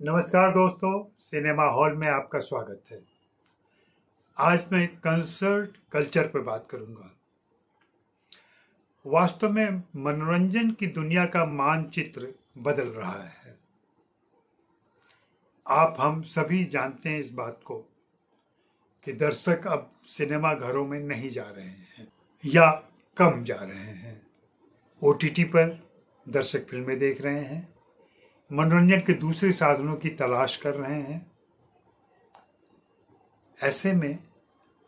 नमस्कार दोस्तों, cinema hall में आपका स्वागत है। आज मैं कंसर्ट कल्चर पर बात करूंगा। वास्तव में मनोरंजन की दुनिया का मानचित्र बदल रहा है। हम सभी जानते हैं इस बात को कि दर्शक अब सिनेमा घरों में नहीं जा रहे हैं या कम जा रहे हैं। ओटीटी पर दर्शक फिल्में देख रहे हैं, मनोरंजन के दूसरे साधनों की तलाश कर रहे हैं। ऐसे में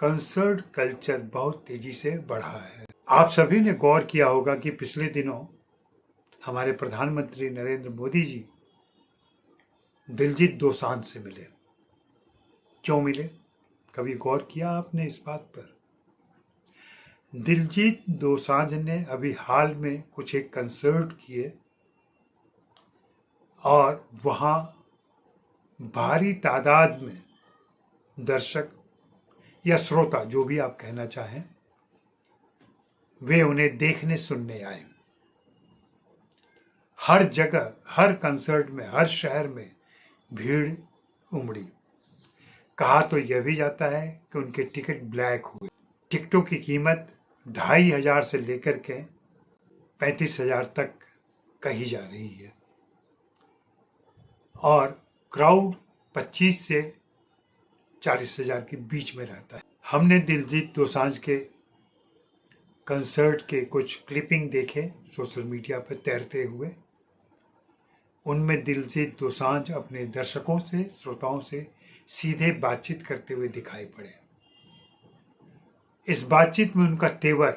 कंसर्ट कल्चर बहुत तेजी से बढ़ा है। आप सभी ने गौर किया होगा कि पिछले दिनों हमारे प्रधानमंत्री नरेंद्र मोदी जी दिलजीत दोसांझ से मिले। क्यों मिले? कभी गौर किया आपने इस बात पर? दिलजीत दोसांझ ने अभी हाल में कुछ एक कंसर्ट किए और वहां भारी तादाद में दर्शक या श्रोता, जो भी आप कहना चाहें, वे उन्हें देखने सुनने आए। हर जगह, हर कंसर्ट में, हर शहर में भीड़ उमड़ी। कहा तो यह भी जाता है कि उनके टिकट ब्लैक हुए। टिकटों की कीमत 2,500 से लेकर के 35,000 तक कही जा रही है और क्राउड 25 से 40,000 के बीच में रहता है। हमने दिलजीत दोसांझ के कंसर्ट के कुछ क्लिपिंग देखे सोशल मीडिया पर तैरते हुए। उनमें दिलजीत दोसांझ अपने दर्शकों से, श्रोताओं से सीधे बातचीत करते हुए दिखाई पड़े। इस बातचीत में उनका तेवर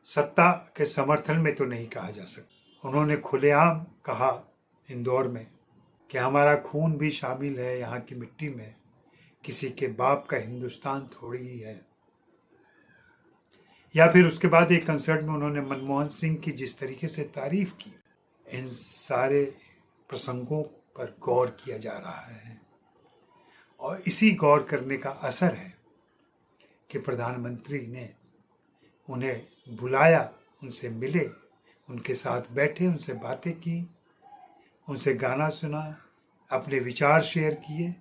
सत्ता के समर्थन में तो नहीं कहा जा सकता। उन्होंने खुलेआम कहा इंदौर में कि हमारा खून भी शामिल है यहाँ की मिट्टी में, किसी के बाप का हिंदुस्तान थोड़ी ही है। या फिर उसके बाद एक कंसर्ट में उन्होंने मनमोहन सिंह की जिस तरीके से तारीफ की। इन सारे प्रसंगों पर गौर किया जा रहा है और इसी गौर करने का असर है कि प्रधानमंत्री ने उन्हें बुलाया, उनसे मिले, उनके साथ बैठे, उनसे बातें की, उनसे गाना सुना, अपने विचार शेयर किए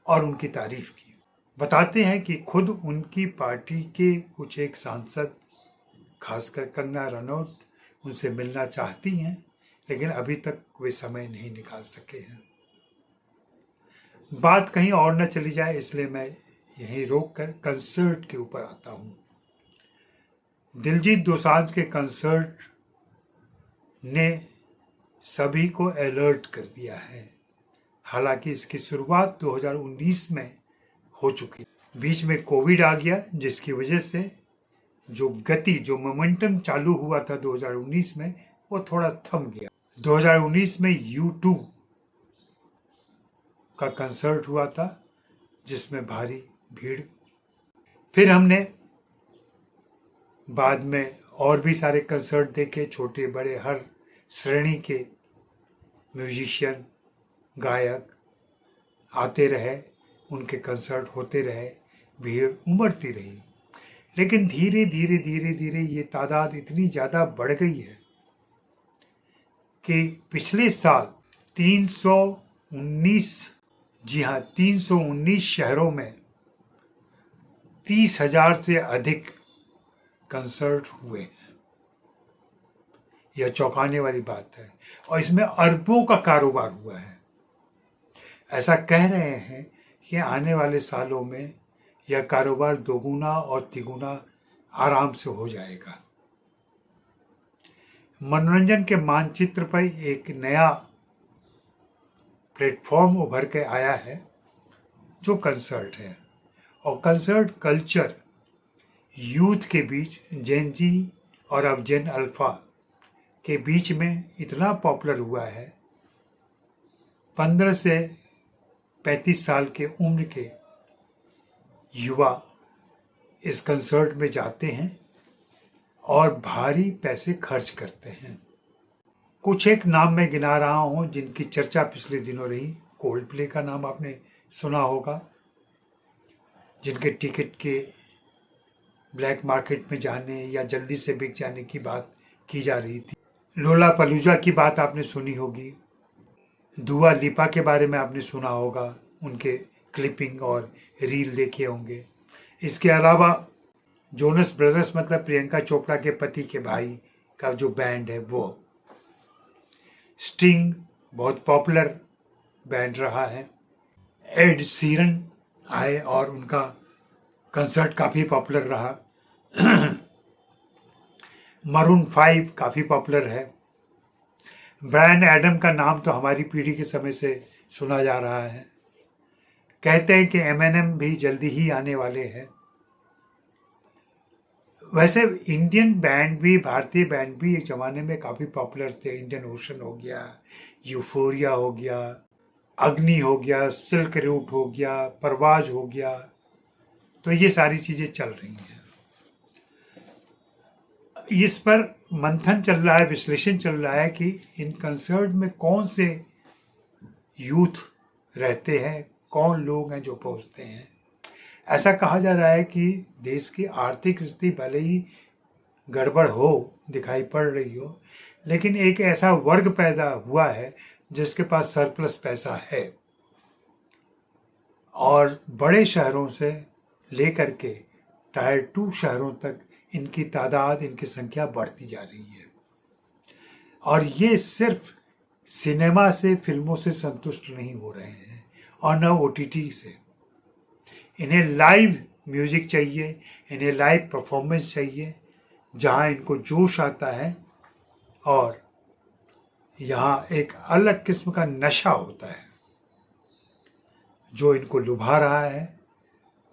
और उनकी तारीफ की। बताते हैं कि खुद उनकी पार्टी के कुछ एक सांसद, खासकर कंगना रनौत, उनसे मिलना चाहती हैं, लेकिन अभी तक वे समय नहीं निकाल सके हैं। बात कहीं और न चली जाए, इसलिए मैं यहीं रोककर कंसर्ट के ऊपर आता हूं। दिलजीत दोसांझ के कंसर्ट ने सभी को अलर्ट कर दिया है। हालांकि इसकी शुरुआत 2019 में हो चुकी। बीच में कोविड आ गया, जिसकी वजह से जो गति, जो मोमेंटम चालू हुआ था 2019 में, वो थोड़ा थम गया। 2019 में U2 का कंसर्ट हुआ था, जिसमें भारी भीड़। फिर हमने बाद में और भी सारे कंसर्ट देखे, छोटे बड़े हर श्रेणी के म्यूजिशियन, गायक आते रहे, उनके कंसर्ट होते रहे, भीड़ उमड़ती रही। लेकिन धीरे धीरे धीरे धीरे ये तादाद इतनी ज़्यादा बढ़ गई है कि पिछले साल 319, जी हाँ, 319 शहरों में 30,000 से अधिक कंसर्ट हुए हैं। यह चौंकाने वाली बात है और इसमें अरबों का कारोबार हुआ है। ऐसा कह रहे हैं कि आने वाले सालों में यह कारोबार दोगुना और तिगुना आराम से हो जाएगा। मनोरंजन के मानचित्र पर एक नया प्लेटफॉर्म उभर के आया है, जो कंसर्ट है। और कंसर्ट कल्चर यूथ के बीच, जेन जी और अब जेन अल्फा के बीच में इतना पॉपुलर हुआ है। 15 से 35 साल के उम्र के युवा इस कंसर्ट में जाते हैं और भारी पैसे खर्च करते हैं। कुछ एक नाम मैं गिना रहा हूं जिनकी चर्चा पिछले दिनों रही। कोल्ड प्ले का नाम आपने सुना होगा, जिनके टिकट के ब्लैक मार्केट में जाने या जल्दी से बिक जाने की बात की जा रही थी। लोलापालूजा की बात आपने सुनी होगी, दुआ लिपा के बारे में आपने सुना होगा, उनके क्लिपिंग और रील देखे होंगे। इसके अलावा जोनस ब्रदर्स मतलब प्रियंका चोपड़ा के पति के भाई का जो बैंड है वो। स्टिंग बहुत पॉपुलर बैंड रहा है। एड सीरन आए और उनका कंसर्ट काफ़ी पॉपुलर रहा। मरून 5 काफ़ी पॉपुलर है। ब्रायन एडम का नाम तो हमारी पीढ़ी के समय से सुना जा रहा है। कहते हैं कि एमएनएम भी जल्दी ही आने वाले हैं। वैसे इंडियन बैंड भी, भारतीय बैंड भी एक ज़माने में काफ़ी पॉपुलर थे। इंडियन ओशन हो गया, यूफोरिया हो गया, अग्नि हो गया, सिल्क रूट हो गया, परवाज हो गया, तो ये सारी चीज़ें चल रही हैं। इस पर मंथन चल रहा है, विश्लेषण चल रहा है कि इन कंसर्ट में कौन से यूथ रहते हैं, कौन लोग हैं जो पहुंचते हैं। ऐसा कहा जा रहा है कि देश की आर्थिक स्थिति भले ही गड़बड़ हो, दिखाई पड़ रही हो, लेकिन एक ऐसा वर्ग पैदा हुआ है जिसके पास सरप्लस पैसा है और बड़े शहरों से लेकर के टायर 2 शहरों तक इनकी तादाद, इनकी संख्या बढ़ती जा रही है। और ये सिर्फ सिनेमा से, फिल्मों से संतुष्ट नहीं हो रहे हैं और न ओटीटी से। इन्हें लाइव म्यूजिक चाहिए, इन्हें लाइव परफॉर्मेंस चाहिए, जहां इनको जोश आता है और यहाँ एक अलग किस्म का नशा होता है जो इनको लुभा रहा है।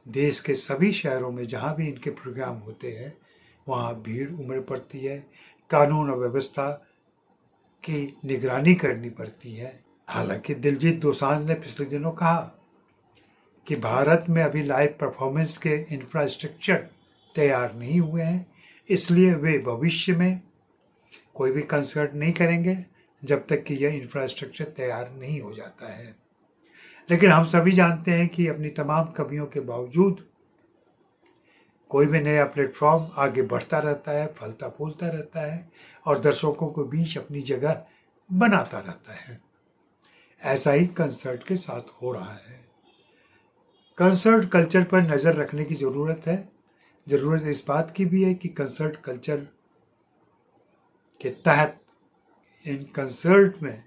देश के सभी शहरों में जहाँ भी इनके प्रोग्राम होते हैं वहाँ भीड़ उमड़ पड़ती है। कानून और व्यवस्था की निगरानी करनी पड़ती है। हालांकि दिलजीत दोसांझ ने पिछले दिनों कहा कि भारत में अभी लाइव परफॉर्मेंस के इंफ्रास्ट्रक्चर तैयार नहीं हुए हैं, इसलिए वे भविष्य में कोई भी कंसर्ट नहीं करेंगे जब तक कि यह इंफ्रास्ट्रक्चर तैयार नहीं हो जाता है। लेकिन हम सभी जानते हैं कि अपनी तमाम कमियों के बावजूद कोई भी नया प्लेटफॉर्म आगे बढ़ता रहता है, फलता फूलता रहता है और दर्शकों के बीच अपनी जगह बनाता रहता है। ऐसा ही कंसर्ट के साथ हो रहा है। कंसर्ट कल्चर पर नज़र रखने की ज़रूरत है। ज़रूरत इस बात की भी है कि कंसर्ट कल्चर के तहत इन कंसर्ट में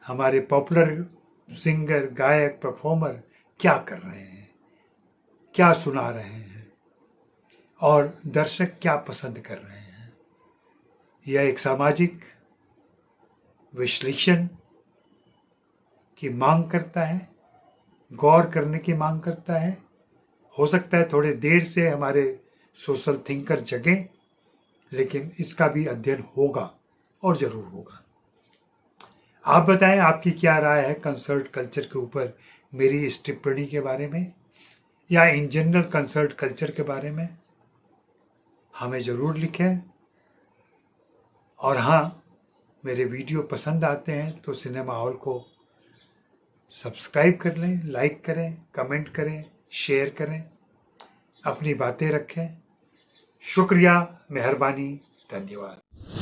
हमारे पॉपुलर सिंगर, गायक, परफॉर्मर क्या कर रहे हैं, क्या सुना रहे हैं और दर्शक क्या पसंद कर रहे हैं। यह एक सामाजिक विश्लेषण की मांग करता है, गौर करने की मांग करता है। हो सकता है थोड़े देर से हमारे सोशल थिंकर जगें, लेकिन इसका भी अध्ययन होगा और ज़रूर होगा। आप बताएं आपकी क्या राय है कंसर्ट कल्चर के ऊपर, मेरी इस टिप्पणी के बारे में या इन जनरल कंसर्ट कल्चर के बारे में। हमें ज़रूर लिखें। और हाँ, मेरे वीडियो पसंद आते हैं तो सिनेमा हॉल को सब्सक्राइब कर लें, लाइक करें, कमेंट करें, शेयर करें, अपनी बातें रखें। शुक्रिया, मेहरबानी, धन्यवाद।